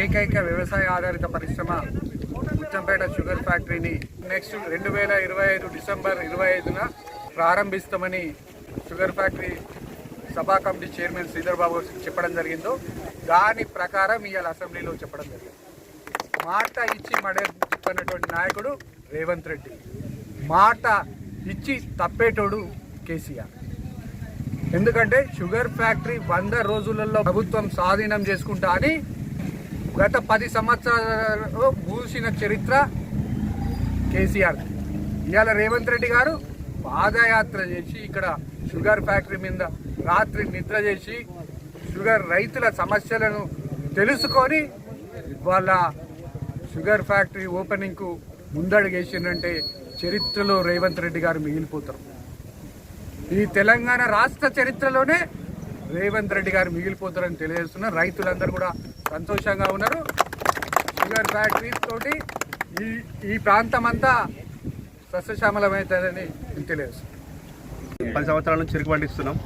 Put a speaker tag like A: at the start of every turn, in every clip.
A: ఏకైక వ్యవసాయ ఆధారిత పరిశ్రమ ముత్తంపేట షుగర్ ఫ్యాక్టరీని నెక్స్ట్ 2025 డిసెంబర్ 25న ప్రారంభిస్తామని షుగర్ ఫ్యాక్టరీ సభా కమిటీ చైర్మన్ శ్రీధర్ బాబు చెప్పడం జరిగిందో దాని ప్రకారం ఇవాళ అసెంబ్లీలో చెప్పడం జరిగింది. మాట ఇచ్చి మడేటువంటి నాయకుడు రేవంత్ రెడ్డి, మాట ఇచ్చి తప్పేటోడు కేసీఆర్. ఎందుకంటే షుగర్ ఫ్యాక్టరీ 100 రోజులలో ప్రభుత్వం స్వాధీనం చేసుకుంటా అని గత 10 సంవత్సరాలలో మూసిన చరిత్ర కేసీఆర్. ఇవాళ రేవంత్ రెడ్డి గారు పాదయాత్ర చేసి ఇక్కడ షుగర్ ఫ్యాక్టరీ మీద రాత్రి నిద్ర చేసి షుగర్ రైతుల సమస్యలను తెలుసుకొని వాళ్ళ షుగర్ ఫ్యాక్టరీ ఓపెనింగ్కు ముందడుగేసిందంటే చరిత్రలో రేవంత్ రెడ్డి గారు మిగిలిపోతారు. ఈ తెలంగాణ రాష్ట్ర చరిత్రలోనే రేవంత్ రెడ్డి గారు మిగిలిపోతారని తెలియజేస్తున్నారు. రైతులందరూ కూడా సంతోషంగా ఉన్నారు. షుగర్ ఫ్యాక్టరీస్ తోటి ఈ ప్రాంతం అంతా సస్యశ్యామలమవుతుందని తెలియజేస్తున్నారు.
B: 10 సంవత్సరాల నుంచి చెరుకు పండిస్తున్నాం.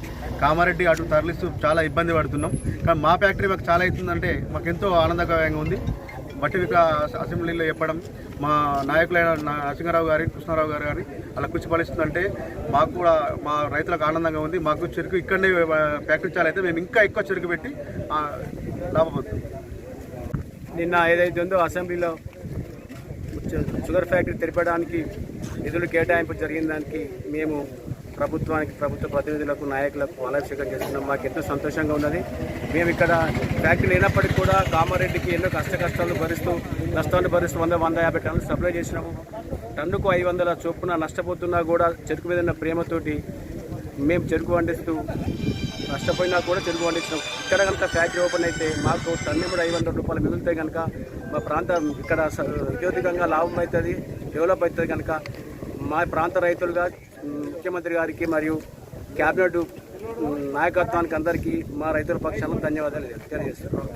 B: కామారెడ్డి అటు తరలిస్తూ చాలా ఇబ్బంది పడుతున్నాం. కానీ మా ఫ్యాక్టరీ మాకు చాలా అవుతుందంటే మాకు ఎంతో ఆనందకరంగా ఉంది. బట్టి అసెంబ్లీలో చెప్పడం మా నాయకులైన నరసింహారావు గారి కృష్ణారావు గారు కానీ అలా కృషి ఫలిస్తుందంటే మాకు కూడా మా రైతులకు ఆనందంగా ఉంది. మాకు చెరుకు ఇక్కడనే ఫ్యాక్టరీ చాలా అయితే మేము ఇంకా ఎక్కువ చెరుకు పెట్టి లాభపడుతుంది.
C: నిన్న ఏదైతే ఉందో అసెంబ్లీలో షుగర్ ఫ్యాక్టరీ తెరపడానికి నిధులు కేటాయింపు జరిగిన దానికి మేము ప్రభుత్వ ప్రతినిధులకు నాయకులకు పాలాభిషేకం చేస్తున్నాం. మాకు ఎంతో సంతోషంగా ఉన్నది. మేము ఇక్కడ ఫ్యాక్టరీ లేనప్పటికీ కూడా కామారెడ్డికి ఎన్నో నష్టాలు భరిస్తూ 150 టన్నులు సప్లై చేసినాము. టన్నుకు 500 చొప్పున నష్టపోతున్నా కూడా చెరుకు మీద ఉన్న ప్రేమతోటి మేము చెరుకు పండిస్తూ నష్టపోయినా కూడా చెరుకు పండించినాం. ఇక్కడ కనుక ఫ్యాక్టరీ ఓపెన్ అయితే మాకు టన్ను కూడా 500 రూపాయలు మిగులుతాయి. కనుక మా ప్రాంతం ఇక్కడ ఉద్యోగికంగా లాభం అవుతుంది, డెవలప్ అవుతుంది. కనుక మా ప్రాంత రైతులుగా ముఖ్యమంత్రి గారికి మరియు క్యాబినెట్ నాయకత్వానికి అందరికీ మా రైతుల పక్షాన ధన్యవాదాలు తెలియజేస్తున్నాం.